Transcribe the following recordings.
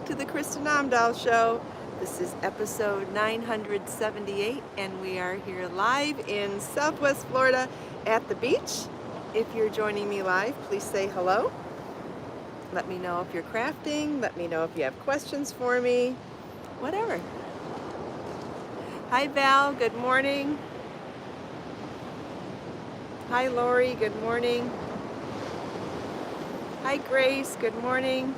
back to the Kristin Omdahl Show. This is episode 978, and we are here live in Southwest Florida at the beach. If you're joining me live, please say hello. Let me know if you're crafting. Let me know if you have questions for me. Whatever. Hi, Val. Good morning. Hi, Lori. Good morning. Hi, Grace. Good morning.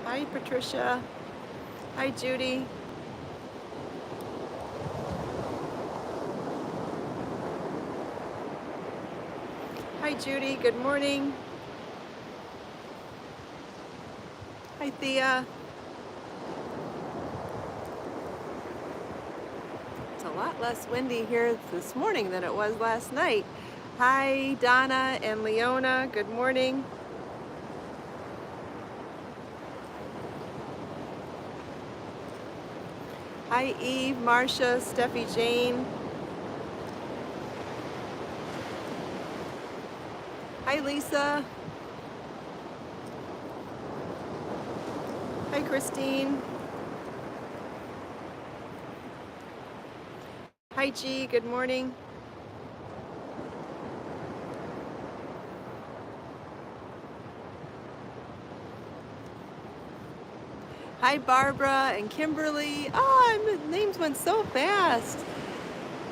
Hi, Patricia. Hi, Judy. Hi, Judy. Good morning. Hi, Thea. It's a lot less windy here this morning than it was last night. Hi, Donna and Leona. Good morning. Hi, Eve, Marcia, Steffi Jane. Hi, Lisa. Hi, Christine. Hi, G. Good morning. Hi, Barbara and Kimberly. Oh, names went so fast.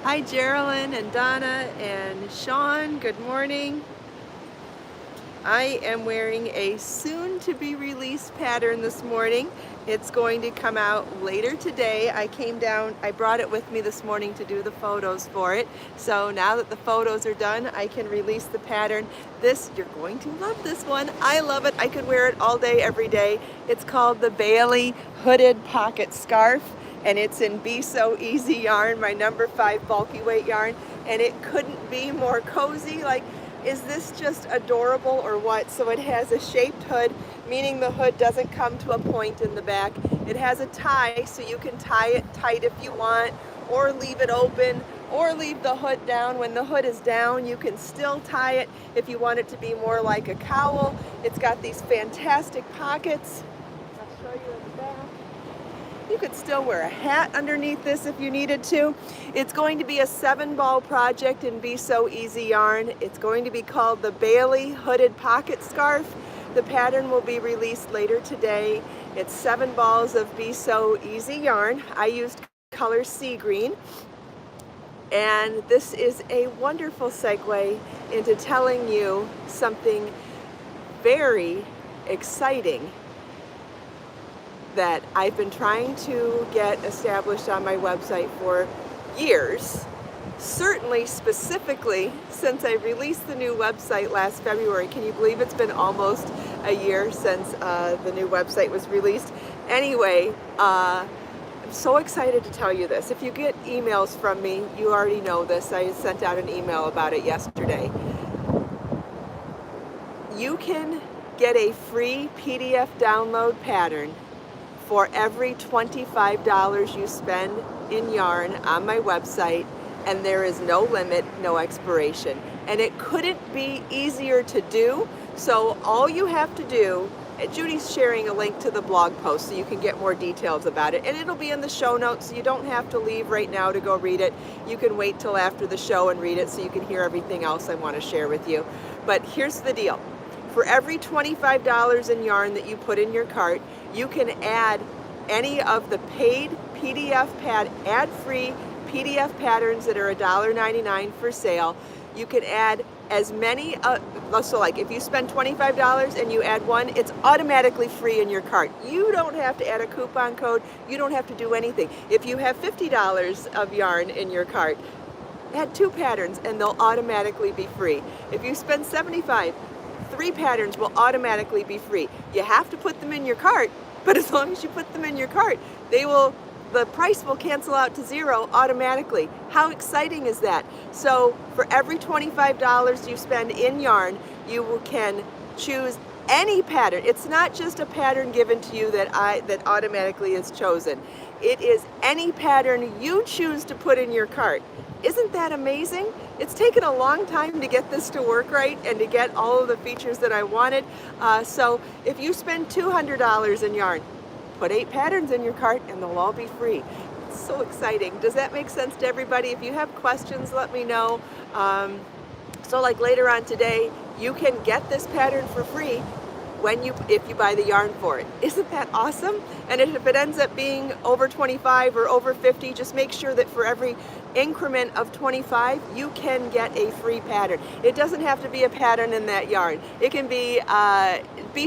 Hi, Geraldine and Donna and Sean. Good morning. I am wearing a soon-to-be-released pattern this morning. It's going to come out later today. I brought it with me this morning to do the photos for it. So now that the photos are done, I can release the pattern. You're going to love this one. I love it. I could wear it all day, every day. It's called the Bailey Hooded Pocket Scarf, and it's in Be So Easy yarn, my number 5 bulky weight yarn, and it couldn't be more cozy. Is this just adorable or what? So it has a shaped hood, meaning the hood doesn't come to a point in the back. It has a tie, so you can tie it tight if you want, or leave it open, or leave the hood down. When the hood is down, you can still tie it if you want it to be more like a cowl. It's got these fantastic pockets. I'll show you in the back. You could still wear a hat underneath this if you needed to. It's going to be a 7-ball project in Be So Easy yarn. It's going to be called the Bailey Hooded Pocket Scarf. The pattern will be released later today. It's 7 balls of Be So Easy yarn. I used color sea green. And this is a wonderful segue into telling you something very exciting that I've been trying to get established on my website for years. Certainly, specifically, since I released the new website last February. Can you believe it's been almost a year since the new website was released? Anyway, I'm so excited to tell you this. If you get emails from me, you already know this. I sent out an email about it yesterday. You can get a free PDF download pattern for every $25 you spend in yarn on my website, and there is no limit, no expiration. And it couldn't be easier to do. So all you have to do, Judy's sharing a link to the blog post so you can get more details about it, and it'll be in the show notes, so you don't have to leave right now to go read it. You can wait till after the show and read it so you can hear everything else I want to share with you. But here's the deal. For every $25 in yarn that you put in your cart, you can add any of the paid ad-free PDF patterns that are $1.99 for sale. You can add as many, so like if you spend $25 and you add one, it's automatically free in your cart. You don't have to add a coupon code. You don't have to do anything. If you have $50 of yarn in your cart, add 2 patterns and they'll automatically be free. If you spend $75, 3 patterns will automatically be free. You have to put them in your cart, but as long as you put them in your cart, the price will cancel out to $0 automatically. How exciting is that? So for every $25 you spend in yarn, you can choose any pattern. It's not just a pattern given to you that automatically is chosen. It is any pattern you choose to put in your cart. Isn't that amazing? It's taken a long time to get this to work right and to get all of the features that I wanted. So if you spend $200 in yarn, put 8 patterns in your cart and they'll all be free. It's so exciting. Does that make sense to everybody? If you have questions, let me know. So like later on today, you can get this pattern for free if you buy the yarn for it. Isn't that awesome? And if it ends up being over 25 or over 50, just make sure that for every increment of 25, you can get a free pattern. It doesn't have to be a pattern in that yarn. It can be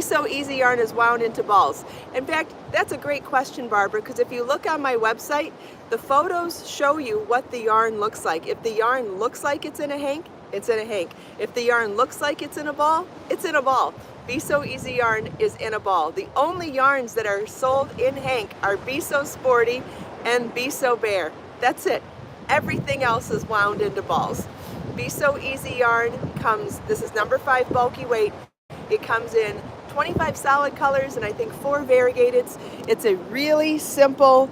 So Easy yarn is wound into balls. In fact, that's a great question, Barbara, because if you look on my website, the photos show you what the yarn looks like. If the yarn looks like it's in a hank, it's in a hank. If the yarn looks like it's in a ball, it's in a ball. Be So Easy yarn is in a ball. The only yarns that are sold in hank are Be So Sporty and Be So Bear. That's it. Everything else is wound into balls. Be So Easy yarn this is number 5 bulky weight. It comes in 25 solid colors and I think 4 variegateds. It's a really simple,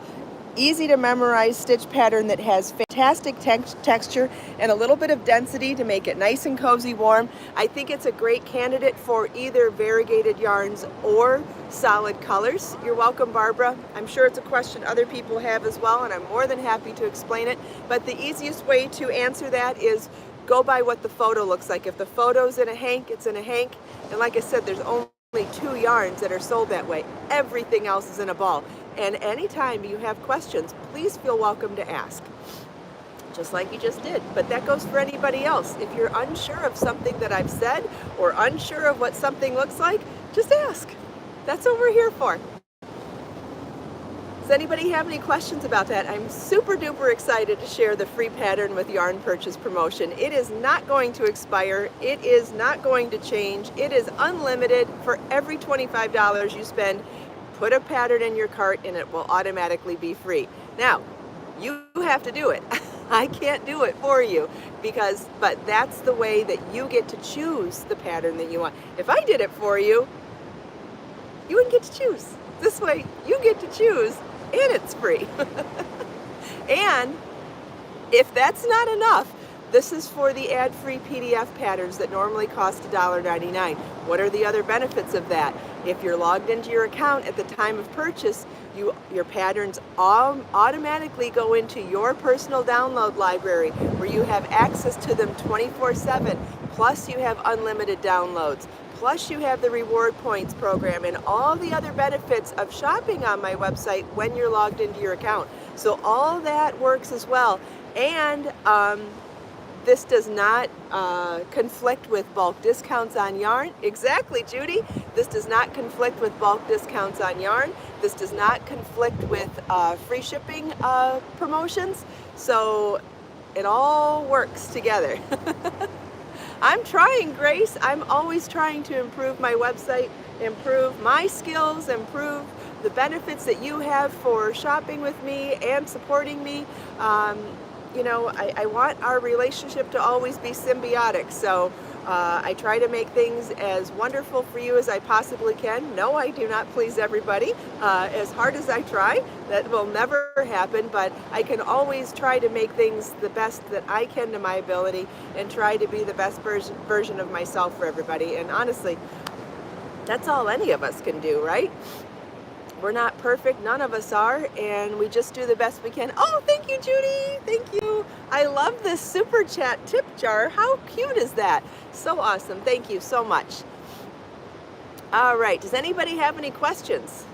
easy to memorize stitch pattern that has fantastic texture and a little bit of density to make it nice and cozy warm. I think it's a great candidate for either variegated yarns or solid colors. You're welcome, Barbara. I'm sure it's a question other people have as well, and I'm more than happy to explain it. But the easiest way to answer that is go by what the photo looks like. If the photo's in a hank, it's in a hank. And like I said, there's only 2 yarns that are sold that way. Everything else is in a ball. And anytime you have questions, please feel welcome to ask, just like you just did. But that goes for anybody else. If you're unsure of something that I've said or unsure of what something looks like, just ask. That's what we're here for. Does anybody have any questions about that? I'm super duper excited to share the free pattern with yarn purchase promotion. It is not going to expire. It is not going to change. It is unlimited. For every $25 you spend, put a pattern in your cart and it will automatically be free. Now, you have to do it. I can't do it for you but that's the way that you get to choose the pattern that you want. If I did it for you, you wouldn't get to choose. This way, you get to choose and it's free. And if that's not enough, this is for the ad-free PDF patterns that normally cost $1.99. What are the other benefits of that? If you're logged into your account at the time of purchase, your patterns automatically go into your personal download library where you have access to them 24/7. Plus you have unlimited downloads. Plus you have the reward points program and all the other benefits of shopping on my website when you're logged into your account. So all that works as well. And this does not conflict with bulk discounts on yarn. Exactly, Judy. This does not conflict with bulk discounts on yarn. This does not conflict with free shipping promotions. So it all works together. I'm trying, Grace. I'm always trying to improve my website, improve my skills, improve the benefits that you have for shopping with me and supporting me. You know, I want our relationship to always be symbiotic. So I try to make things as wonderful for you as I possibly can. No, I do not please everybody. As hard as I try, that will never happen, but I can always try to make things the best that I can to my ability and try to be the best version of myself for everybody. And honestly, that's all any of us can do, right? We're not perfect, none of us are, and we just do the best we can. Oh, thank you, Judy, thank you. I love this super chat tip jar. How cute is that? So awesome, thank you so much. All right, does anybody have any questions?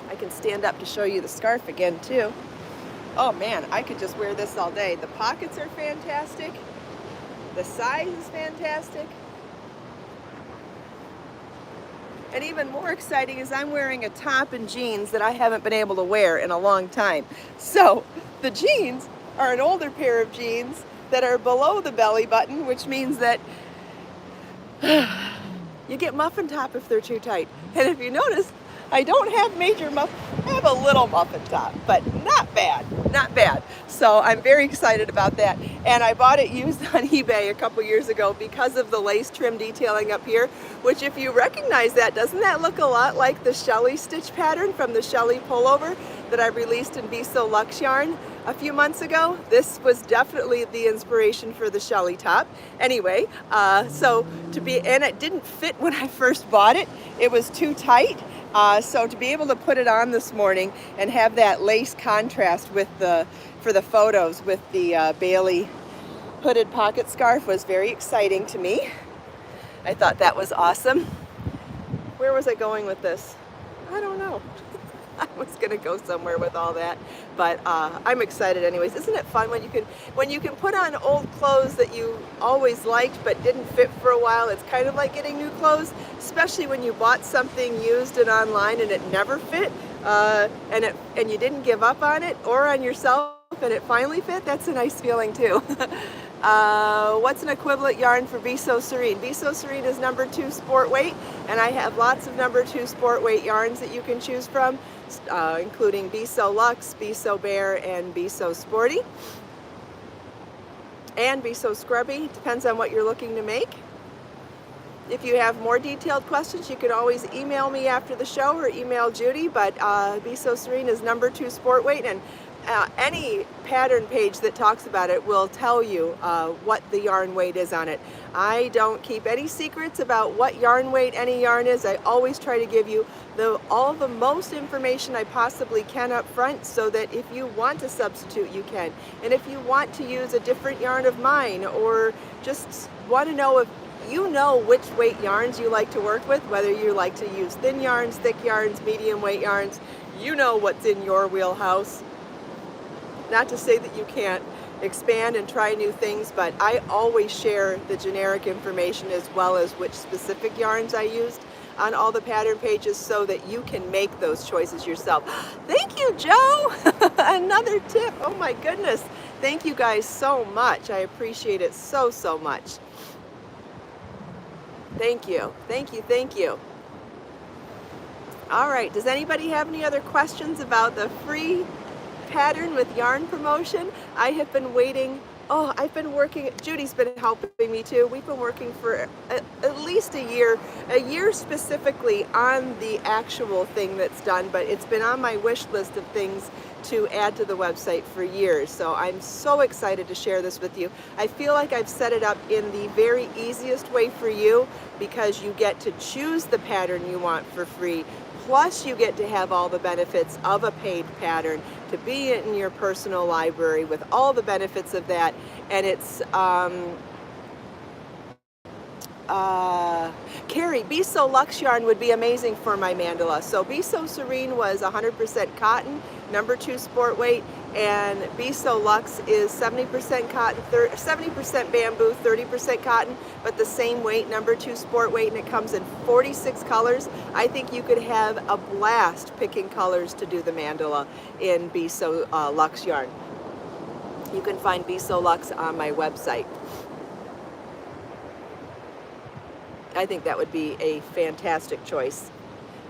I can stand up to show you the scarf again too. Oh man, I could just wear this all day. The pockets are fantastic. The size is fantastic. And even more exciting is I'm wearing a top and jeans that I haven't been able to wear in a long time. So the jeans are an older pair of jeans that are below the belly button, which means that you get muffin top if they're too tight. And if you notice, I don't have major muffin, I have a little muffin top, but not bad, not bad. So I'm very excited about that. And I bought it used on eBay a couple years ago because of the lace trim detailing up here, which if you recognize that, doesn't that look a lot like the Shelly stitch pattern from the Shelly pullover? that I released in Be So Luxe yarn a few months ago. This was definitely the inspiration for the Shelly top. Anyway, and it didn't fit when I first bought it. It was too tight. So to be able to put it on this morning and have that lace contrast with for the photos with the Bailey hooded pocket scarf was very exciting to me. I thought that was awesome. Where was I going with this? I don't know. I was gonna go somewhere with all that, but I'm excited anyways. Isn't it fun when you can put on old clothes that you always liked but didn't fit for a while? It's kind of like getting new clothes, especially when you bought something used and online and it never fit, and you didn't give up on it or on yourself and it finally fit. That's a nice feeling too. What's an equivalent yarn for Be So Serene? Be So Serene is number 2 sport weight, and I have lots of number 2 sport weight yarns that you can choose from, including Be So Luxe, Be So Bare, and Be So Sporty, and Be So Scrubby. Depends on what you're looking to make. If you have more detailed questions, you can always email me after the show or email Judy, but Be So Serene is number 2 sport weight, and any pattern page that talks about it will tell you what the yarn weight is on it. I don't keep any secrets about what yarn weight any yarn is. I always try to give you all the most information I possibly can up front, so that if you want to substitute, you can. And if you want to use a different yarn of mine, or just want to know if you know which weight yarns you like to work with, whether you like to use thin yarns, thick yarns, medium weight yarns, you know what's in your wheelhouse. Not to say that you can't expand and try new things, but I always share the generic information as well as which specific yarns I used on all the pattern pages, so that you can make those choices yourself. Thank you, Joe. Another tip. Oh my goodness. Thank you guys so much. I appreciate it so much. Thank you. Thank you. Thank you. All right. Does anybody have any other questions about the free pattern with yarn promotion? I have been waiting. I've been working. Judy's been helping me too. We've been working for at least a year specifically on the actual thing that's done, but it's been on my wish list of things to add to the website for years. So I'm so excited to share this with you. I feel like I've set it up in the very easiest way for you, because you get to choose the pattern you want for free. Plus, you get to have all the benefits of a paid pattern, to be in your personal library with all the benefits of that. And it's, Carrie, Be So Luxe yarn would be amazing for my mandala. So Be So Serene was 100% cotton, number 2 sport weight, and Be So Luxe is 70% cotton, 70% bamboo, 30% cotton, but the same weight, number 2 sport weight, and it comes in 46 colors. I think you could have a blast picking colors to do the mandala in Be So Luxe yarn. You can find Be So Luxe on my website. I think that would be a fantastic choice.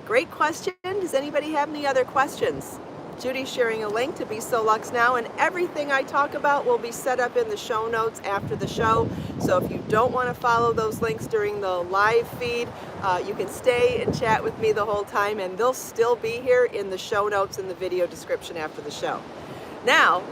Great question. Does anybody have any other questions? Judy's sharing a link to Be So Luxe now, and everything I talk about will be set up in the show notes after the show. So if you don't want to follow those links during the live feed, you can stay and chat with me the whole time, and they'll still be here in the show notes and the video description after the show. Now,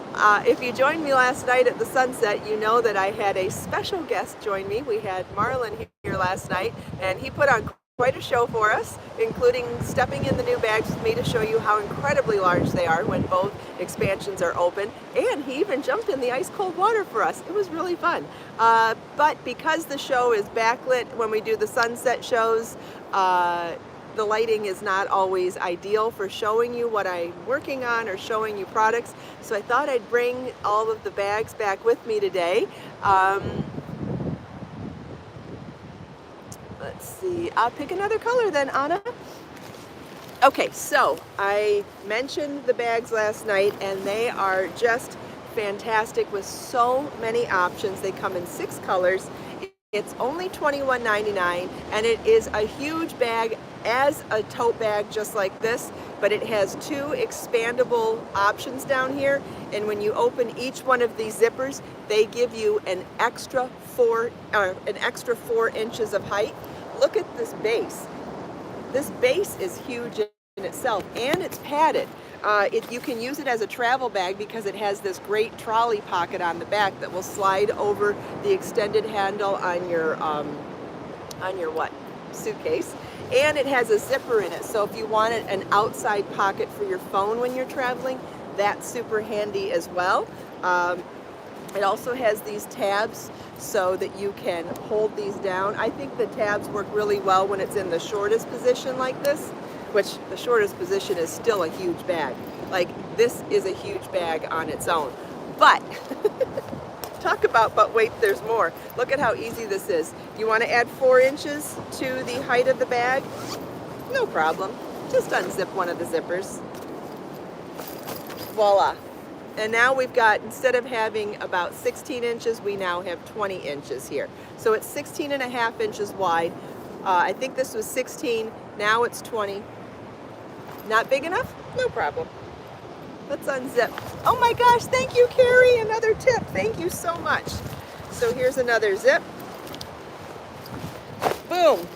if you joined me last night at the sunset, you know that I had a special guest join me. We had Marlon here last night, and he put on quite a show for us, including stepping in the new bags with me to show you how incredibly large they are when both expansions are open. And he even jumped in the ice cold water for us. It was really fun. But because the show is backlit when we do the sunset shows, the lighting is not always ideal for showing you what I'm working on or showing you products. So I thought I'd bring all of the bags back with me today. Let's see, I'll pick another color then, Anna. Okay, so I mentioned the bags last night, and they are just fantastic with so many options. They come in 6 colors. It's only $21.99, and it is a huge bag as a tote bag just like this, but it has 2 expandable options down here, and when you open each one of these zippers, they give you an extra 4 inches of height. Look at this base. This base is huge in itself, and it's padded. You can use it as a travel bag because it has this great trolley pocket on the back that will slide over the extended handle on your what? Suitcase. And it has a zipper in it, so if you wanted an outside pocket for your phone when you're traveling, that's super handy as well. It also has these tabs so that you can hold these down. I think the tabs work really well when it's in the shortest position like this, which the shortest position is still a huge bag. Like, this is a huge bag on its own. But, talk about, but wait, there's more. Look at how easy this is. You want to add 4 inches to the height of the bag? No problem. Just unzip one of the zippers. Voila. And now we've got, instead of having about 16 inches, we now have 20 inches here. So it's 16.5 inches wide. I think this was 16, now it's 20. Not big enough? No problem. Let's unzip. Oh my gosh, thank you, Carrie. Another tip. Thank you so much. So here's another zip. Boom.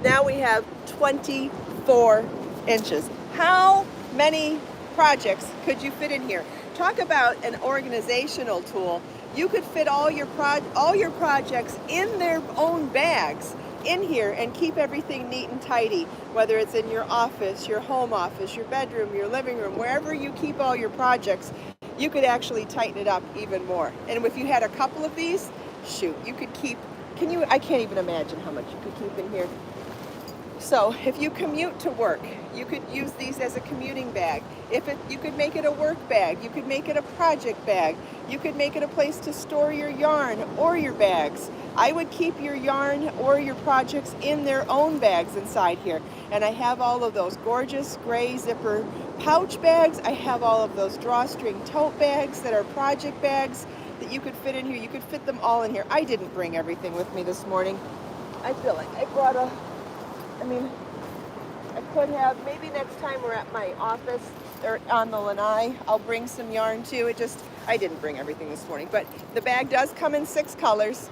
Now we have 24 inches. How many projects could you fit in here? Talk about an organizational tool. You could fit all your projects in their own bags in here and keep everything neat and tidy, whether it's in your office, your home office, your bedroom, your living room, wherever you keep all your projects, you could actually tighten it up even more. And if you had a couple of these, shoot, you could keep, I can't even imagine how much you could keep in here. So if you commute to work, you could use these as a commuting bag. You could make it a work bag, you could make it a project bag, you could make it a place to store your yarn or your bags. I would keep your yarn or your projects in their own bags inside here. And I have all of those gorgeous gray zipper pouch bags. I have all of those drawstring tote bags that are project bags that you could fit in here. You could fit them all in here. I didn't bring everything with me this morning. I feel like I brought I could have, maybe next time we're at my office or on the lanai, I'll bring some yarn too. I didn't bring everything this morning, but the bag does come in 6 colors.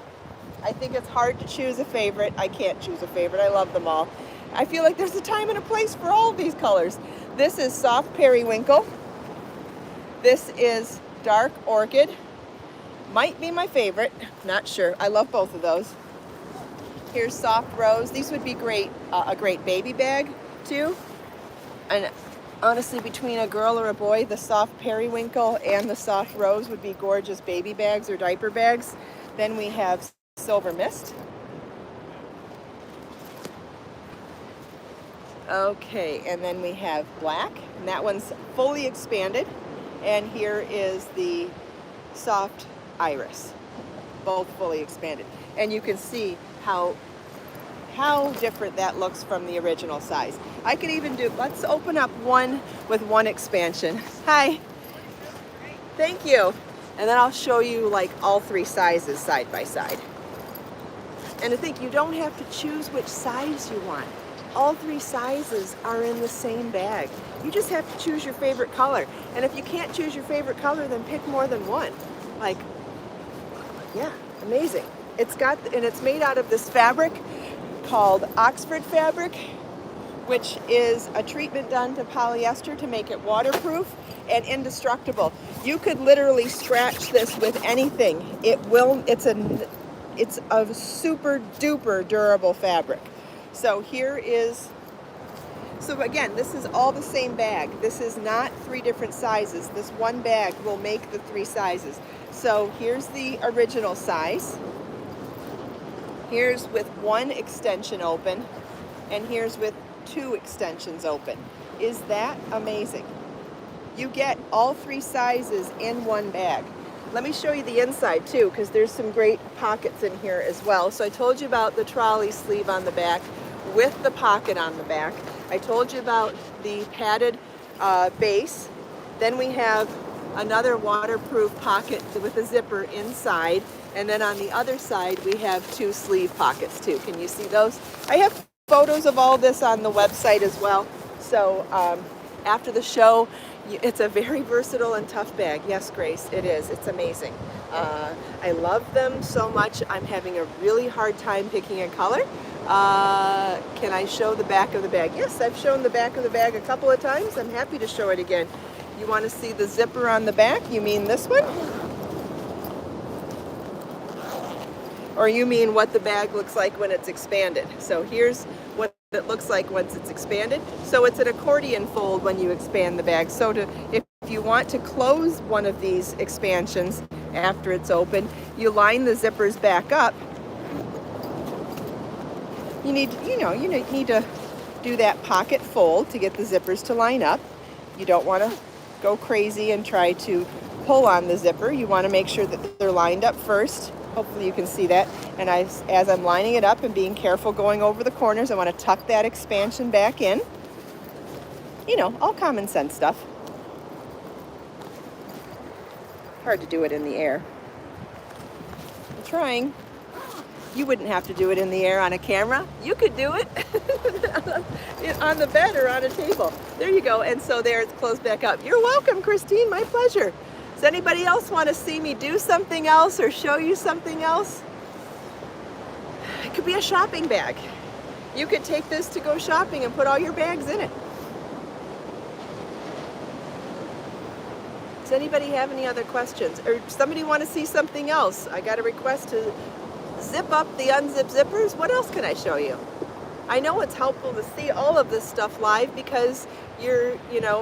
I think it's hard to choose a favorite. I can't choose a favorite. I love them all. I feel like there's a time and a place for all of these colors. This is soft periwinkle. This is dark orchid. Might be my favorite, not sure. I love both of those. Here's soft rose. These would be great, a great baby bag too. And honestly, between a girl or a boy, the soft periwinkle and the soft rose would be gorgeous baby bags or diaper bags. Then we have silver mist. Okay, and then we have black, and that one's fully expanded. And here is the soft iris, both fully expanded. And you can see how different that looks from the original size. I could even let's open up one with one expansion. Hi. Thank you. And then I'll show you like all 3 sizes side by side. And I think you don't have to choose which size you want. All 3 sizes are in the same bag. You just have to choose your favorite color. And if you can't choose your favorite color, then pick more than one. Like, yeah, amazing. It's made out of this fabric called Oxford fabric, which is a treatment done to polyester to make it waterproof and indestructible. You could literally scratch this with anything. It's a super duper durable fabric. So so again, this is all the same bag. This is not 3 different sizes. This one bag will make the 3 sizes. So here's the original size. Here's with 1 extension open, and here's with 2 extensions open. Is that amazing? You get all 3 sizes in one bag. Let me show you the inside too, because there's some great pockets in here as well. So I told you about the trolley sleeve on the back with the pocket on the back. I told you about the padded base. Then we have another waterproof pocket with a zipper inside. And then on the other side, we have 2 sleeve pockets too. Can you see those? I have photos of all this on the website as well. So after the show, it's a very versatile and tough bag. Yes, Grace, it is. It's amazing. I love them so much. I'm having a really hard time picking a color. Can I show the back of the bag? Yes, I've shown the back of the bag a couple of times. I'm happy to show it again. You want to see the zipper on the back? You mean this one? Or you mean what the bag looks like when it's expanded? So here's what it looks like once it's expanded. So it's an accordion fold when you expand the bag. So if you want to close one of these expansions after it's open, you line the zippers back up. You need to do that pocket fold to get the zippers to line up. You don't want to go crazy and try to pull on the zipper. You want to make sure that they're lined up first. Hopefully you can see that. And as I'm lining it up and being careful going over the corners, I want to tuck that expansion back in. You know, all common sense stuff. Hard to do it in the air. I'm trying. You wouldn't have to do it in the air on a camera. You could do it on the bed or on a table. There you go. And so there, it's closed back up. You're welcome, Christine. My pleasure. Does anybody else want to see me do something else or show you something else? It could be a shopping bag. You could take this to go shopping and put all your bags in it. Does anybody have any other questions? Or somebody want to see something else? I got a request to zip up the unzip zippers. What else can I show you? I know it's helpful to see all of this stuff live because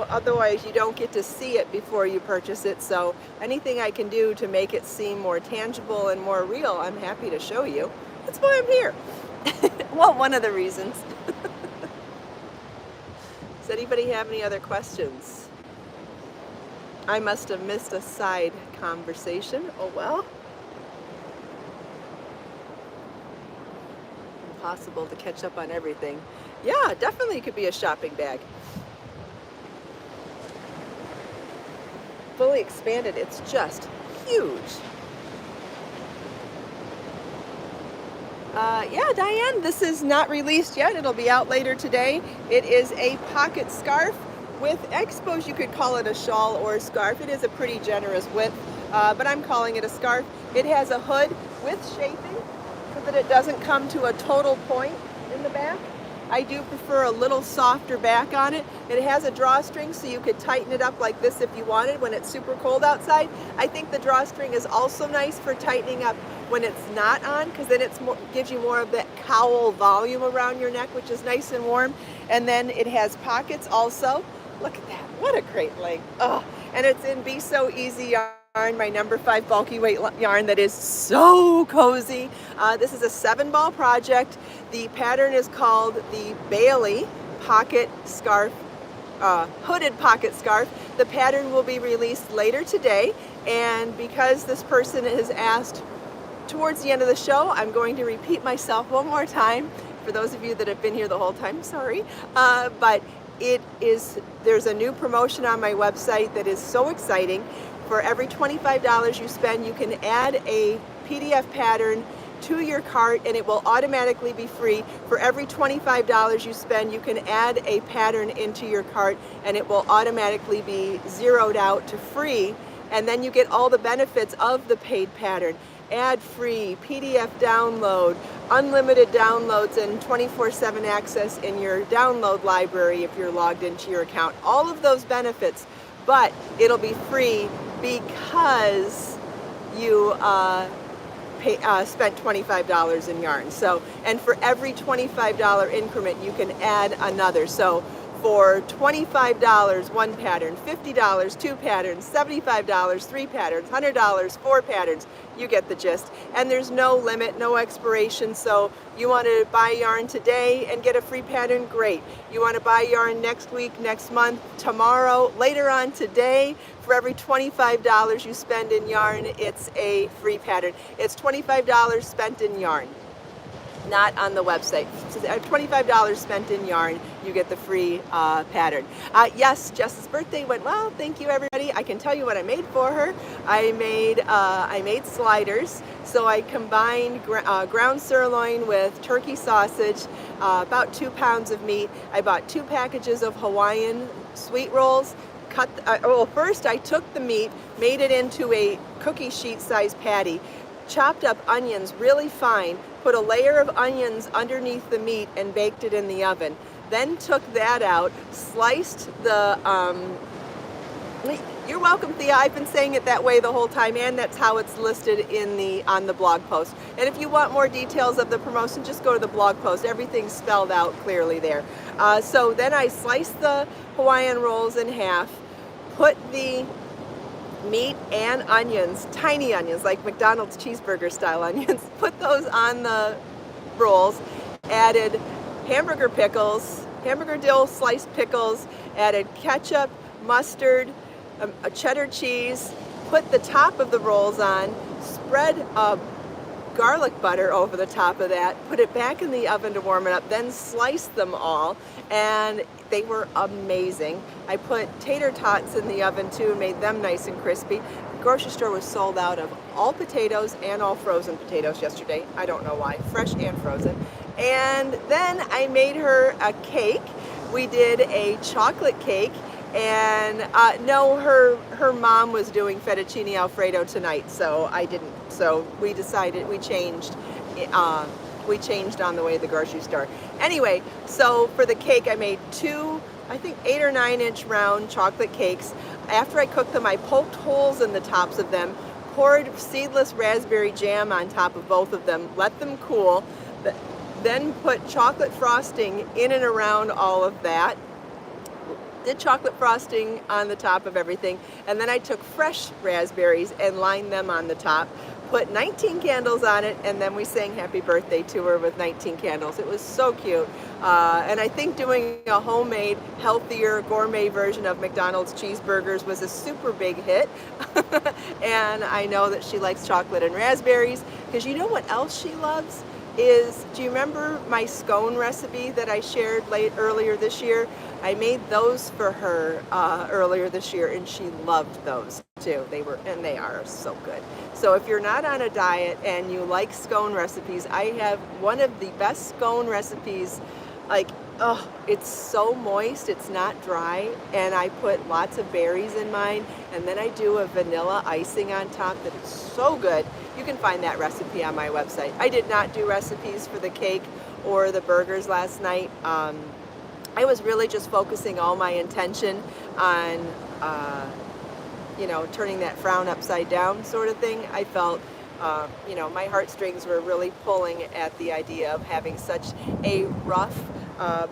otherwise you don't get to see it before you purchase it. So anything I can do to make it seem more tangible and more real, I'm happy to show you. That's why I'm here. Well, one of the reasons. Does anybody have any other questions? I must have missed a side conversation. Oh well. Impossible to catch up on everything. Yeah, definitely could be a shopping bag. Fully expanded, it's just huge. Yeah, Diane, this is not released yet. It'll be out later today. It is a pocket scarf with, I suppose you could call it a shawl or a scarf. It is a pretty generous width, but I'm calling it a scarf. It has a hood with shaping so that it doesn't come to a total point in the back. I do prefer a little softer back on it. It has a drawstring so you could tighten it up like this if you wanted when it's super cold outside. I think the drawstring is also nice for tightening up when it's not on, because then it gives you more of that cowl volume around your neck, which is nice and warm. And then it has pockets also. Look at that, what a great length. Oh, and it's in Be So Easy yarn, my number 5 bulky weight yarn that is so cozy. This is a 7-ball project. The pattern is called the Bailey Pocket Scarf, Hooded Pocket Scarf. The pattern will be released later today, and because this person has asked towards the end of the show, I'm going to repeat myself one more time. For those of you that have been here the whole time, sorry. But there's a new promotion on my website that is so exciting. For every $25 you spend, you can add a PDF pattern to your cart and it will automatically be free. For every $25 you spend, you can add a pattern into your cart and it will automatically be zeroed out to free. And then you get all the benefits of the paid pattern. Ad-free, PDF download, unlimited downloads, and 24/7 access in your download library if you're logged into your account. All of those benefits, but it'll be free because you spent $25 in yarn. So, and for every $25 increment, you can add another. So for $25, 1 pattern, $50, 2 patterns, $75, 3 patterns, $100, 4 patterns. You get the gist. And there's no limit, no expiration. So you want to buy yarn today and get a free pattern, great. You want to buy yarn next week, next month, tomorrow, later on today, for every $25 you spend in yarn, it's a free pattern. It's $25 spent in yarn, not on the website. So $25 spent in yarn, you get the free pattern. Yes, Jess's birthday went well. Thank you, everybody. I can tell you what I made for her. I made sliders. So I combined ground sirloin with turkey sausage, about 2 pounds of meat. I bought 2 packages of Hawaiian sweet rolls. First I took the meat, made it into a cookie sheet size patty, chopped up onions really fine, put a layer of onions underneath the meat and baked it in the oven. Then took that out, sliced the You're welcome, Thea. I've been saying it that way the whole time, and that's how it's listed on the blog post. And if you want more details of the promotion, just go to the blog post. Everything's spelled out clearly there. So then I sliced the Hawaiian rolls in half, put the meat and onions, tiny onions, like McDonald's cheeseburger style onions, put those on the rolls, added hamburger pickles, hamburger dill sliced pickles, added ketchup, mustard, a cheddar cheese, put the top of the rolls on, spread garlic butter over the top of that, put it back in the oven to warm it up, then sliced them all, and they were amazing. I put tater tots in the oven too, made them nice and crispy. The grocery store was sold out of all potatoes and all frozen potatoes yesterday. I don't know why, fresh and frozen. And then I made her a cake. We did a chocolate cake, and no, her mom was doing fettuccine alfredo tonight, so I didn't. So we decided, we changed on the way to the grocery store. Anyway, so for the cake, I made two, I think 8 or 9 inch round chocolate cakes. After I cooked them, I poked holes in the tops of them, poured seedless raspberry jam on top of both of them, let them cool, then put chocolate frosting in and around all of that. Did chocolate frosting on the top of everything, and then I took fresh raspberries and lined them on the top, put 19 candles on it, and then we sang happy birthday to her with 19 candles. It was so cute. And I think doing a homemade, healthier, gourmet version of McDonald's cheeseburgers was a super big hit. And I know that she likes chocolate and raspberries, because you know what else she loves? Do you remember my scone recipe that I shared earlier this year? I made those for her earlier this year, and she loved those too. They are so good. So if you're not on a diet and you like scone recipes, I have one of the best scone recipes. Like, oh, it's so moist, it's not dry, and I put lots of berries in mine, and then I do a vanilla icing on top that is so good. You can find that recipe on my website. I did not do recipes for the cake or the burgers last night. I was really just focusing all my intention on, turning that frown upside down sort of thing. I felt, my heartstrings were really pulling at the idea of having such a rough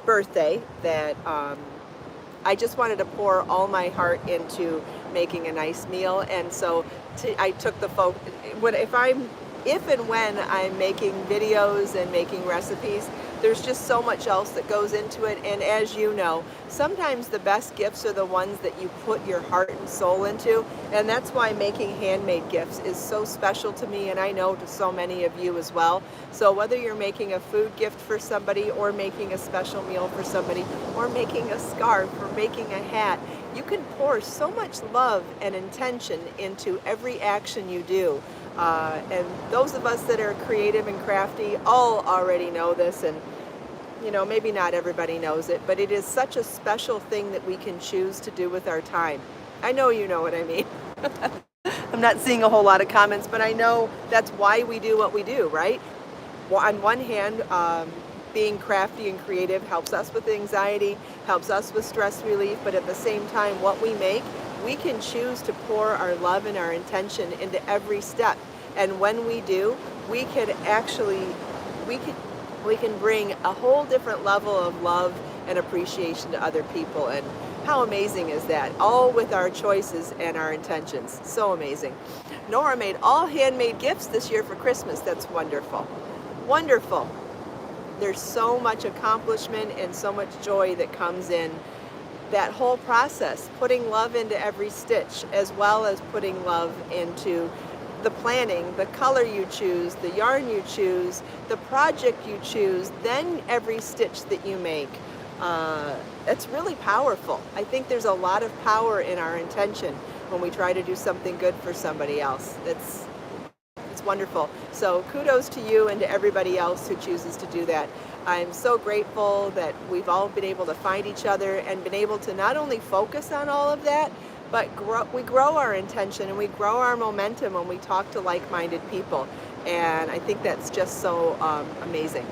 birthday that I just wanted to pour all my heart into making a nice meal. And so I took the if and when I'm making videos and making recipes, there's just so much else that goes into it. And as you know, sometimes the best gifts are the ones that you put your heart and soul into. And that's why making handmade gifts is so special to me, and I know to so many of you as well. So whether you're making a food gift for somebody, or making a special meal for somebody, or making a scarf, or making a hat, you can pour so much love and intention into every action you do. And those of us that are creative and crafty all already know this, and maybe not everybody knows it, but it is such a special thing that we can choose to do with our time. I know you know what I mean. I'm not seeing a whole lot of comments, but I know that's why we do what we do, right? Well, on one hand, being crafty and creative helps us with anxiety, helps us with stress relief, but at the same time, what we make, we can choose to pour our love and our intention into every step. And when we do, we can bring a whole different level of love and appreciation to other people. And how amazing is that? All with our choices and our intentions. So amazing. Nora made all handmade gifts this year for Christmas. That's wonderful. Wonderful. There's so much accomplishment and so much joy that comes in that whole process, putting love into every stitch, as well as putting love into the planning, the color you choose, the yarn you choose, the project you choose, then every stitch that you make. It's really powerful. I think there's a lot of power in our intention when we try to do something good for somebody else. It's wonderful. So kudos to you and to everybody else who chooses to do that. I'm so grateful that we've all been able to find each other and been able to not only focus on all of that, but we grow our intention and we grow our momentum when we talk to like-minded people. And I think that's just so amazing.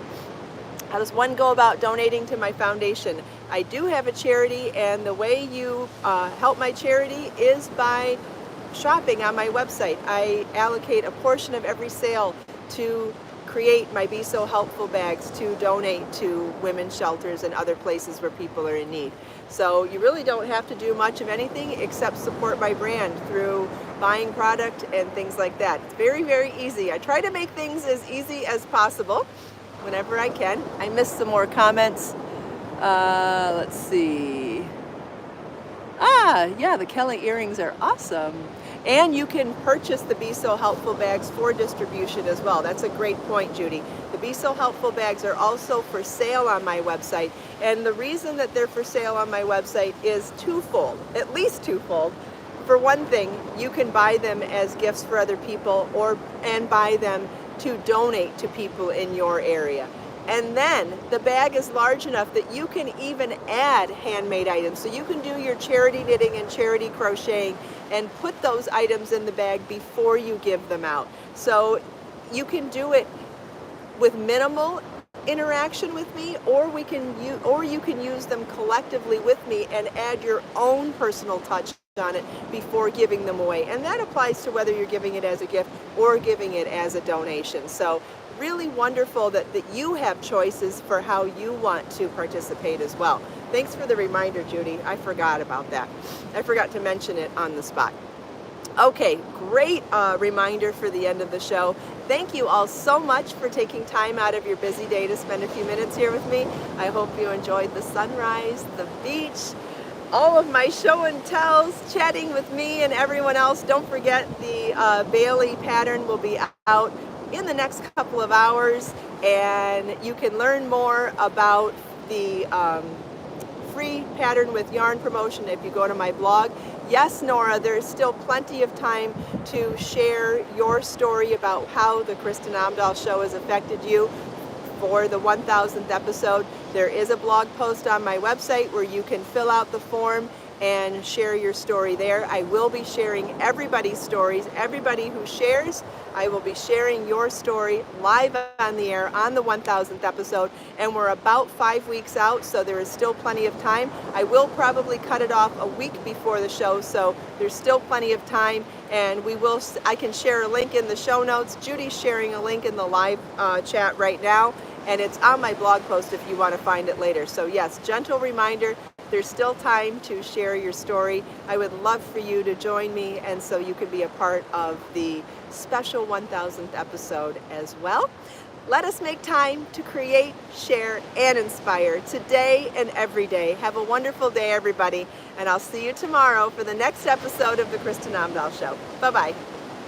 How does one go about donating to my foundation? I do have a charity, and the way you help my charity is by shopping on my website. I allocate a portion of every sale to create my Be So Helpful bags to donate to women's shelters and other places where people are in need. So you really don't have to do much of anything except support my brand through buying product and things like that. It's very, very easy. I try to make things as easy as possible whenever I can. I missed some more comments. Let's see. Yeah, the Kelly earrings are awesome. And you can purchase the Be So Helpful bags for distribution as well. That's a great point, Judy. The Be So Helpful bags are also for sale on my website. And the reason that they're for sale on my website is twofold, at least twofold. For one thing, you can buy them as gifts for other people and buy them to donate to people in your area. And then the bag is large enough that you can even add handmade items. So you can do your charity knitting and charity crocheting and put those items in the bag before you give them out. So you can do it with minimal interaction with me, or you can use them collectively with me and add your own personal touch on it before giving them away. And that applies to whether you're giving it as a gift or giving it as a donation. So really wonderful that you have choices for how you want to participate as well. Thanks for the reminder, Judy. I forgot about that. I forgot to mention it on the spot. Okay, great reminder for the end of the show. Thank you all so much for taking time out of your busy day to spend a few minutes here with me. I hope you enjoyed the sunrise, the beach, all of my show and tells, chatting with me and everyone else. Don't forget the Bailey pattern will be out in the next couple of hours, and you can learn more about the free pattern with yarn promotion if you go to my blog. Yes, Nora, there's still plenty of time to share your story about how the Kristin Omdahl show has affected you for the 1000th episode. There is a blog post on my website where you can fill out the form and share your story there. I will be sharing everybody's stories. Everybody who shares, I will be sharing your story live on the air on the 1000th episode, and we're about 5 weeks out, so there is still plenty of time. I will probably cut it off a week before the show, so there's still plenty of time, and I can share a link in the show notes. Judy's sharing a link in the live chat right now, and it's on my blog post if you want to find it later. So yes, gentle reminder, there's still time to share your story. I would love for you to join me, and so you can be a part of the special 1000th episode as well. Let us make time to create, share, and inspire today and every day. Have a wonderful day, everybody, and I'll see you tomorrow for the next episode of the Kristin Omdahl Show. Bye-bye.